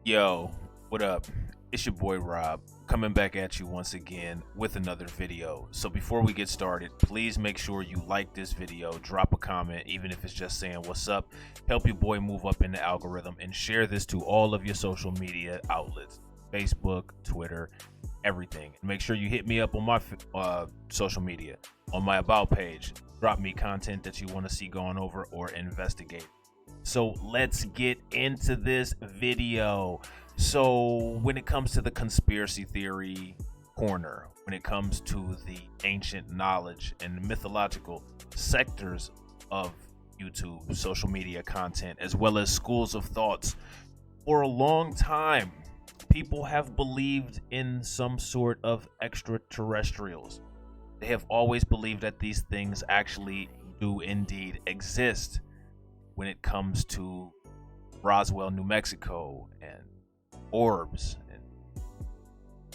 Yo, what up? It's your boy Rob coming back at you once again with another video. So before we get started, please make sure you like this video, drop a comment, even if it's just saying what's up, help your boy move up in the algorithm, and share this to all of your social media outlets, Facebook, Twitter, everything. And make sure you hit me up on my social media, on my about page. Drop me content that you want to see going over or investigate. So let's get into this video. So when it comes to the conspiracy theory corner, when it comes to the ancient knowledge and mythological sectors of YouTube, social media content, as well as schools of thoughts, for a long time, people have believed in some sort of extraterrestrials. They have always believed that these things actually do indeed exist. When it comes to Roswell, New Mexico, and orbs, and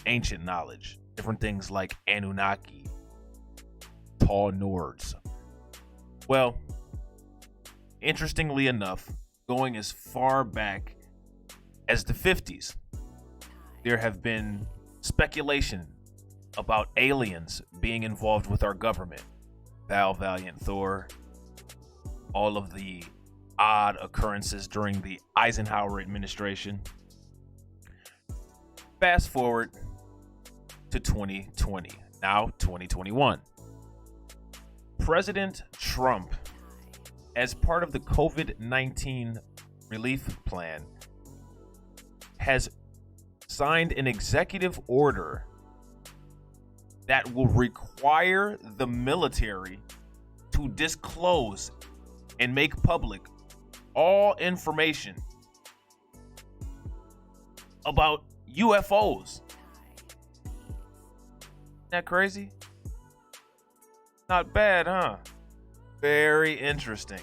ancient knowledge, different things like Anunnaki, tall Nords. Well, interestingly enough, going as far back as the 50s, there have been speculation about aliens being involved with our government. Val, Valiant, Thor, all of the odd occurrences during the Eisenhower administration. Fast forward to 2020, now 2021. President Trump, as part of the COVID-19 relief plan, has signed an executive order that will require the military to disclose and make public all information about UFOs. Isn't that crazy? Not bad, huh? Very interesting.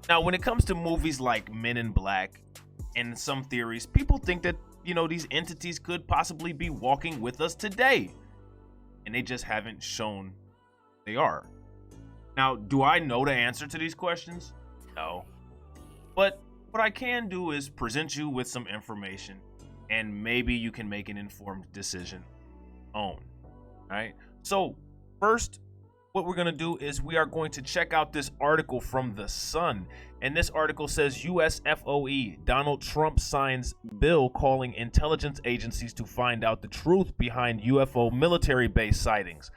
Now, when it comes to movies like Men in Black and some theories, people think that, these entities could possibly be walking with us today. And they just haven't shown they are. Now, do I know the answer to these questions? No. But what I can do is present you with some information, and maybe you can make an informed decision on. All right. So first, what we're going to do is we are going to check out this article from The Sun. And this article says USFOE, Donald Trump signs bill calling intelligence agencies to find out the truth behind UFO military base sightings.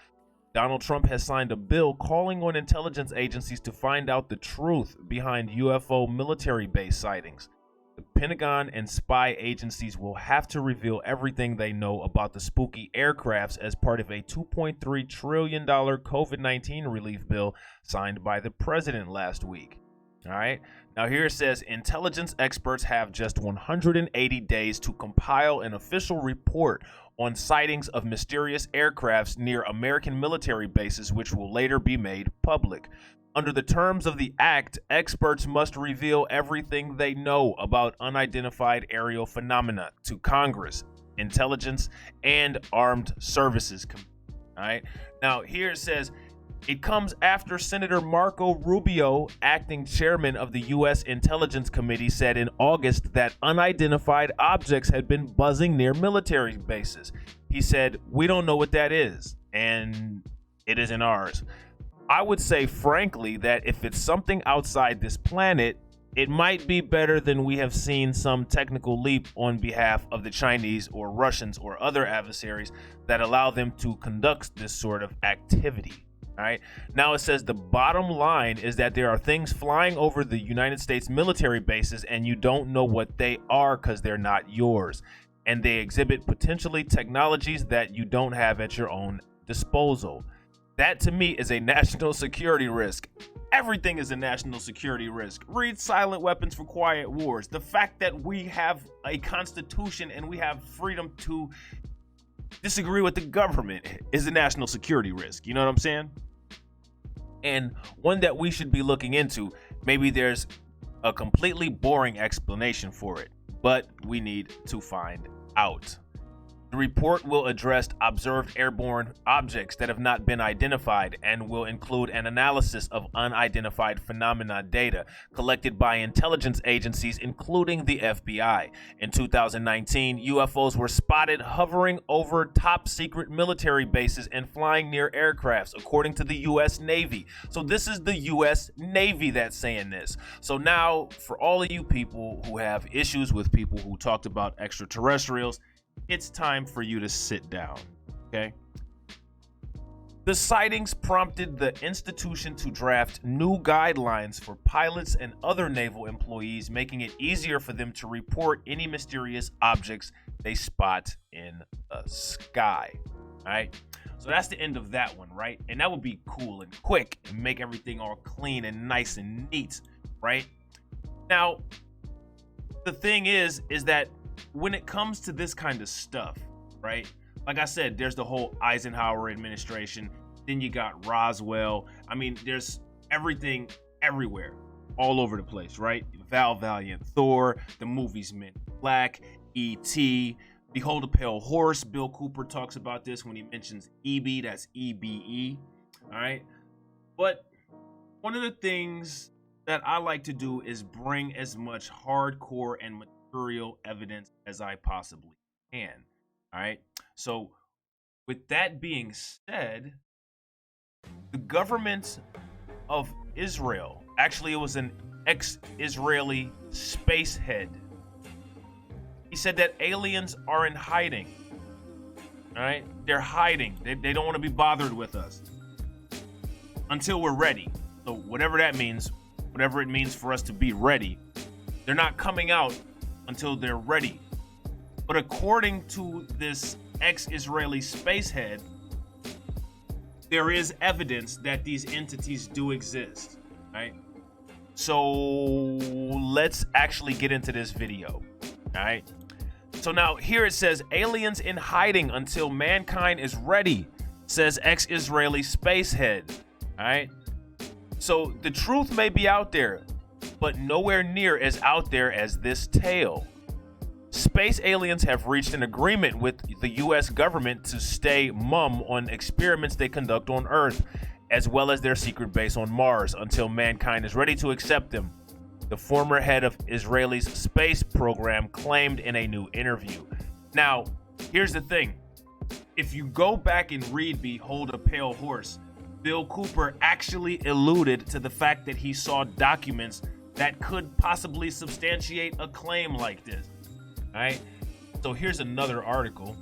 Donald Trump has signed a bill calling on intelligence agencies to find out the truth behind UFO military base sightings. The Pentagon and spy agencies will have to reveal everything they know about the spooky aircrafts as part of a $2.3 trillion COVID-19 relief bill signed by the president last week. All right. Now here it says intelligence experts have just 180 days to compile an official report on sightings of mysterious aircrafts near American military bases, which will later be made public. Under the terms of the act, experts must reveal everything they know about unidentified aerial phenomena to Congress, intelligence, and armed services. All right. Now here it says it comes after Senator Marco Rubio, acting chairman of the U.S. Intelligence Committee, said in August that unidentified objects had been buzzing near military bases. He said, "We don't know what that is, and it isn't ours." I would say, frankly, that if it's something outside this planet, it might be better than we have seen some technical leap on behalf of the Chinese or Russians or other adversaries that allow them to conduct this sort of activity. All right. Now it says the bottom line is that there are things flying over the United States military bases and you don't know what they are because they're not yours. And they exhibit potentially technologies that you don't have at your own disposal. That to me is a national security risk. Everything is a national security risk. Read Silent Weapons for Quiet Wars. The fact that we have a constitution and we have freedom to disagree with the government is a national security risk. You know what I'm saying? And one that we should be looking into. Maybe there's a completely boring explanation for it, but we need to find out. The report will address observed airborne objects that have not been identified and will include an analysis of unidentified phenomena data collected by intelligence agencies, including the FBI. In 2019, UFOs were spotted hovering over top secret military bases and flying near aircrafts, according to the U.S. Navy. So this is the U.S. Navy that's saying this. So now, for all of you people who have issues with people who talked about extraterrestrials, it's time for you to sit down, okay? The sightings prompted the institution to draft new guidelines for pilots and other naval employees, making it easier for them to report any mysterious objects they spot in the sky, all right? So that's the end of that one, right? And that would be cool and quick and make everything all clean and nice and neat, right? Now, the thing is that when it comes to this kind of stuff, right? Like I said, there's the whole Eisenhower administration. Then you got Roswell. I mean, there's everything everywhere, all over the place, right? Val Valiant, Thor, the movies Men in Black, E.T., Behold a Pale Horse. Bill Cooper talks about this when he mentions EB, that's EBE, all right? But one of the things that I like to do is bring as much hardcore and material evidence as I possibly can. All right. So with that being said, the government of Israel, actually it was an ex-Israeli space head. He said that aliens are in hiding. All right. They're hiding. They don't want to be bothered with us until we're ready. So whatever that means, whatever it means for us to be ready, they're not coming out until they're ready. But according to this ex-Israeli space head, there is evidence that these entities do exist, right? So let's actually get into this video, all right? So now here it says, aliens in hiding until mankind is ready, says ex-Israeli space head, all right? So the truth may be out there, but nowhere near as out there as this tale. Space aliens have reached an agreement with the U.S. government to stay mum on experiments they conduct on Earth, as well as their secret base on Mars, until mankind is ready to accept them, the former head of Israel's space program claimed in a new interview. Now, here's the thing. If you go back and read Behold a Pale Horse, Bill Cooper actually alluded to the fact that he saw documents that could possibly substantiate a claim like this. All right. So here's another article.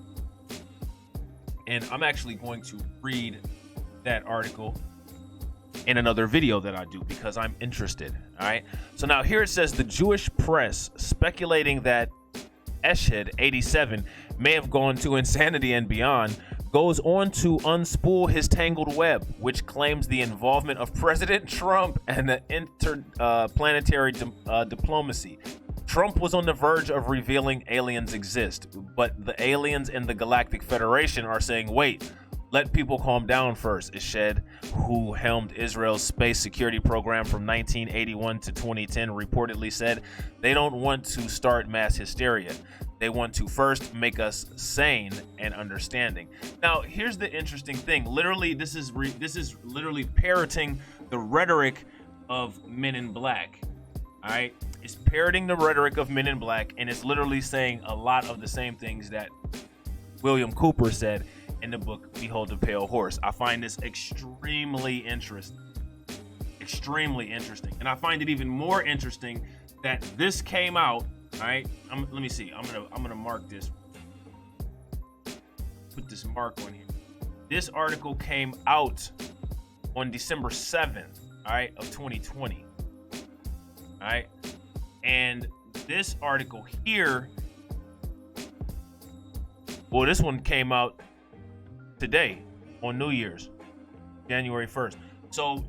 And I'm actually going to read that article in another video that I do because I'm interested. All right. So now here it says the Jewish press speculating that Eshed 87 may have gone to insanity and beyond goes on to unspool his tangled web, which claims the involvement of President Trump and the interplanetary diplomacy. Trump was on the verge of revealing aliens exist, but the aliens in the Galactic Federation are saying, wait, let people calm down first, Eshed, who helmed Israel's space security program from 1981 to 2010, reportedly said they don't want to start mass hysteria. They want to first make us sane and understanding. Now, here's the interesting thing. Literally, this is literally parroting the rhetoric of Men in Black. All right, it's parroting the rhetoric of Men in Black, and it's literally saying a lot of the same things that William Cooper said in the book Behold the Pale Horse. I find this extremely interesting. Extremely interesting. And I find it even more interesting that this came out. All right, let me see. I'm gonna mark this. Put this mark on here. This article came out on December 7th, all right, of 2020. All right, and this article here, well, this one came out today on New Year's, January 1st. So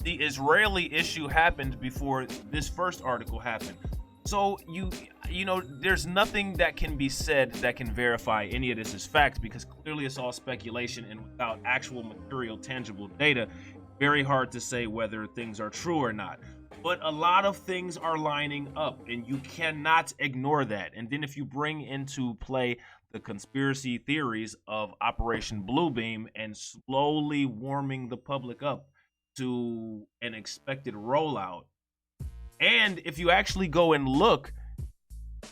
the Israeli issue happened before this first article happened. So you know, there's nothing that can be said that can verify any of this as fact, because clearly it's all speculation, and without actual material, tangible data, very hard to say whether things are true or not. But a lot of things are lining up, and you cannot ignore that. And then if you bring into play the conspiracy theories of Operation Bluebeam and slowly warming the public up to an expected rollout. And if you actually go and look,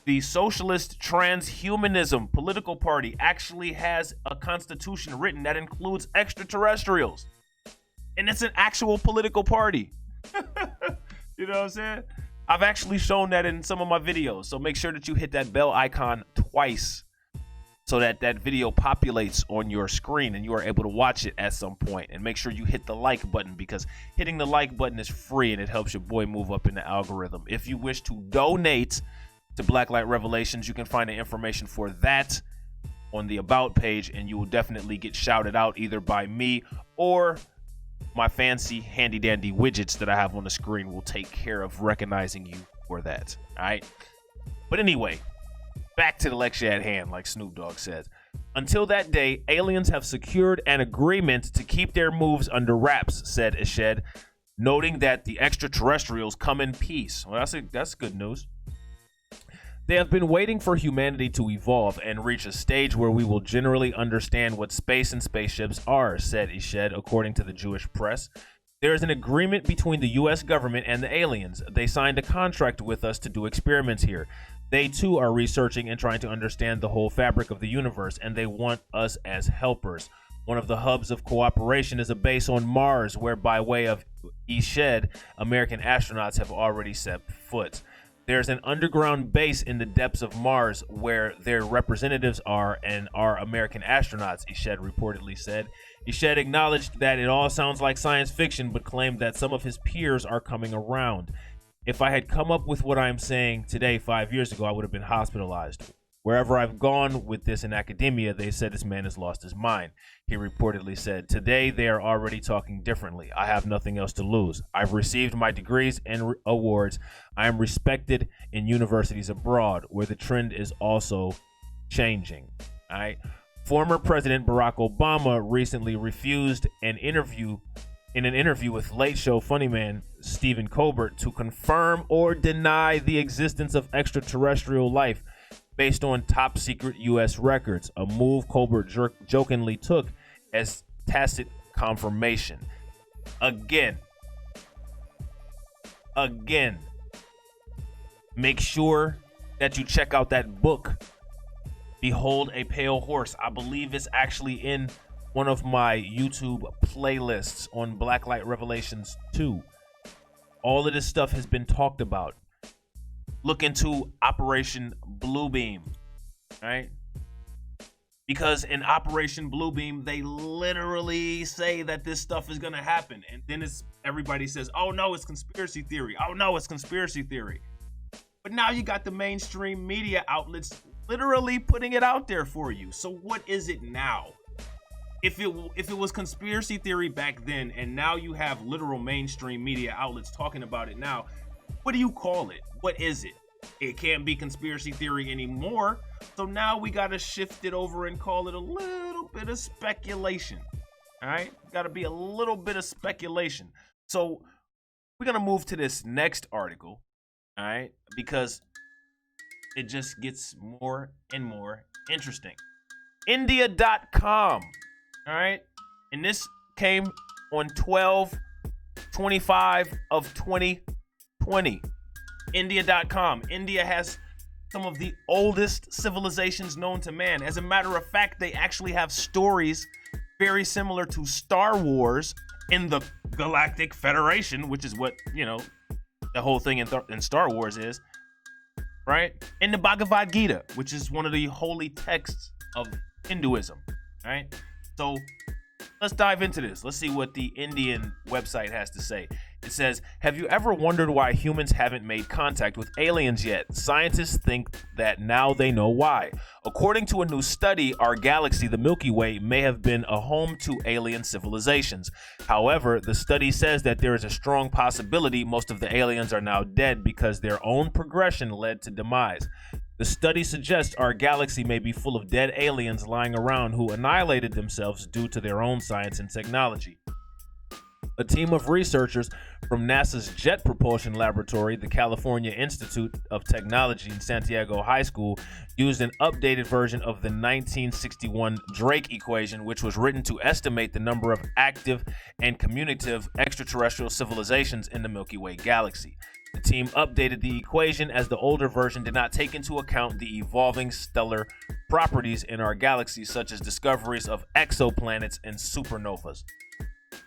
the Socialist Transhumanism political party actually has a constitution written that includes extraterrestrials. And it's an actual political party. You know what I'm saying? I've actually shown that in some of my videos. So make sure that you hit that bell icon twice so that that video populates on your screen and you are able to watch it at some point. And make sure you hit the like button, because hitting the like button is free and it helps your boy move up in the algorithm. If you wish to donate to Blacklight Revelations, you can find the information for that on the About page, and you will definitely get shouted out either by me or my fancy handy dandy widgets that I have on the screen will take care of recognizing you for that. All right. But anyway, back to the lecture at hand, like Snoop Dogg says. Until that day, aliens have secured an agreement to keep their moves under wraps, said Eshed, noting that the extraterrestrials come in peace. Well, that's good news. They have been waiting for humanity to evolve and reach a stage where we will generally understand what space and spaceships are, said Eshed, according to the Jewish press. There is an agreement between the U.S. government and the aliens. They signed a contract with us to do experiments here. They, too, are researching and trying to understand the whole fabric of the universe, and they want us as helpers. One of the hubs of cooperation is a base on Mars, where, by way of Eshed, American astronauts have already set foot. There's an underground base in the depths of Mars where their representatives are and are American astronauts, Eshed reportedly said. Eshed acknowledged that it all sounds like science fiction, but claimed that some of his peers are coming around. If I had come up with what I'm saying today 5 years ago, I would have been hospitalized. Wherever I've gone with this in academia, they said this man has lost his mind. He reportedly said, today they are already talking differently. I have nothing else to lose. I've received my degrees and awards. I am respected in universities abroad, where the trend is also changing. All right. Former President Barack Obama recently refused an interview with Late Show funny man Stephen Colbert to confirm or deny the existence of extraterrestrial life based on top secret U.S. records, a move Colbert jokingly took as tacit confirmation. Again, make sure that you check out that book, Behold a Pale Horse. I believe it's actually in one of my YouTube playlists on Blacklight Revelations 2. All of this stuff has been talked about. Look into Operation Bluebeam, right? Because in Operation Bluebeam, they literally say that this stuff is going to happen. And then everybody says, oh no, it's conspiracy theory. Oh no, it's conspiracy theory. But now you got the mainstream media outlets literally putting it out there for you. So what is it now? If it was conspiracy theory back then, and now you have literal mainstream media outlets talking about it now, what do you call it? What is it? It can't be conspiracy theory anymore. So now we got to shift it over and call it a little bit of speculation. All right? Got to be a little bit of speculation. So we're going to move to this next article. All right? Because it just gets more and more interesting. India.com. All right? And this came on 12/25 of 2020. India.com. India has some of the oldest civilizations known to man. As a matter of fact, they actually have stories very similar to Star Wars in the Galactic Federation, which is what, the whole thing in Star Wars is, right? In the Bhagavad Gita, which is one of the holy texts of Hinduism, right? So let's dive into this. Let's see what the Indian website has to say. It says, have you ever wondered why humans haven't made contact with aliens yet? Scientists think that now they know why. According to a new study, our galaxy, the Milky Way, may have been a home to alien civilizations. However, the study says that there is a strong possibility most of the aliens are now dead because their own progression led to demise. The study suggests our galaxy may be full of dead aliens lying around who annihilated themselves due to their own science and technology. A team of researchers from NASA's Jet Propulsion Laboratory, the California Institute of Technology in Santiago High School, used an updated version of the 1961 Drake equation, which was written to estimate the number of active and communicative extraterrestrial civilizations in the Milky Way galaxy. The team updated the equation as the older version did not take into account the evolving stellar properties in our galaxy, such as discoveries of exoplanets and supernovas.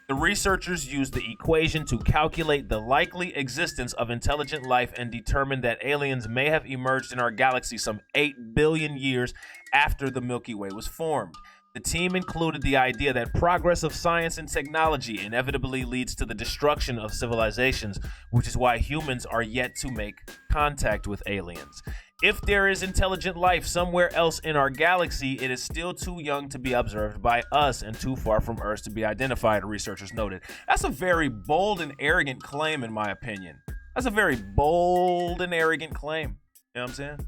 The researchers used the equation to calculate the likely existence of intelligent life and determined that aliens may have emerged in our galaxy some 8 billion years after the Milky Way was formed. The team included the idea that progress of science and technology inevitably leads to the destruction of civilizations, which is why humans are yet to make contact with aliens. If there is intelligent life somewhere else in our galaxy, it is still too young to be observed by us and too far from Earth to be identified, researchers noted. That's a very bold and arrogant claim, in my opinion. That's a very bold and arrogant claim. You know what I'm saying?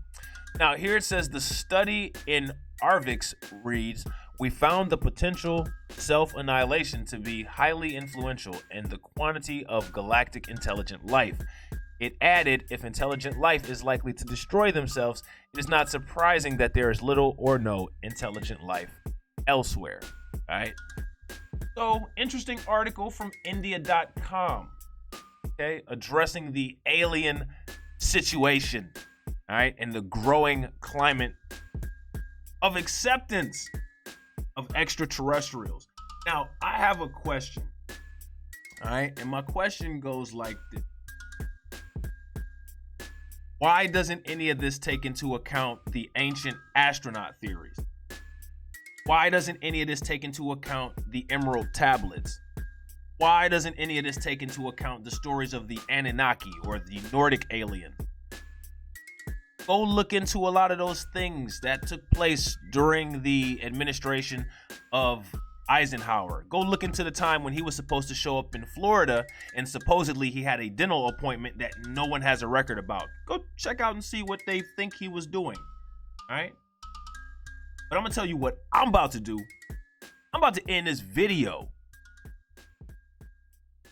Now, here it says the study in Arvix reads, "We found the potential self-annihilation to be highly influential in the quantity of galactic intelligent life." It added, if intelligent life is likely to destroy themselves, it is not surprising that there is little or no intelligent life elsewhere. All right. So, interesting article from India.com, okay, addressing the alien situation, all right, and the growing climate of acceptance of extraterrestrials. Now, I have a question, all right, and my question goes like this. Why doesn't any of this take into account the ancient astronaut theories? Why doesn't any of this take into account the Emerald Tablets? Why doesn't any of this take into account the stories of the Anunnaki or the Nordic alien? Go look into a lot of those things that took place during the administration of Eisenhower. Go look into the time when he was supposed to show up in Florida and supposedly he had a dental appointment that no one has a record about. Go check out and see what they think he was doing. All right? But I'm going to tell you what I'm about to do. I'm about to end this video.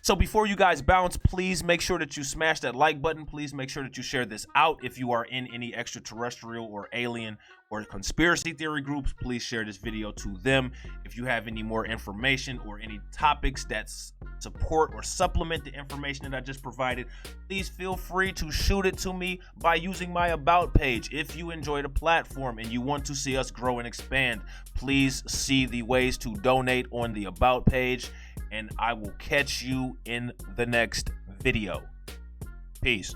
So before you guys bounce, please make sure that you smash that like button. Please make sure that you share this out. If you are in any extraterrestrial or alien or conspiracy theory groups, please share this video to them. If you have any more information or any topics that support or supplement the information that I just provided, please feel free to shoot it to me by using my About page. If you enjoy the platform and you want to see us grow and expand, please see the ways to donate on the About page. And I will catch you in the next video. Peace.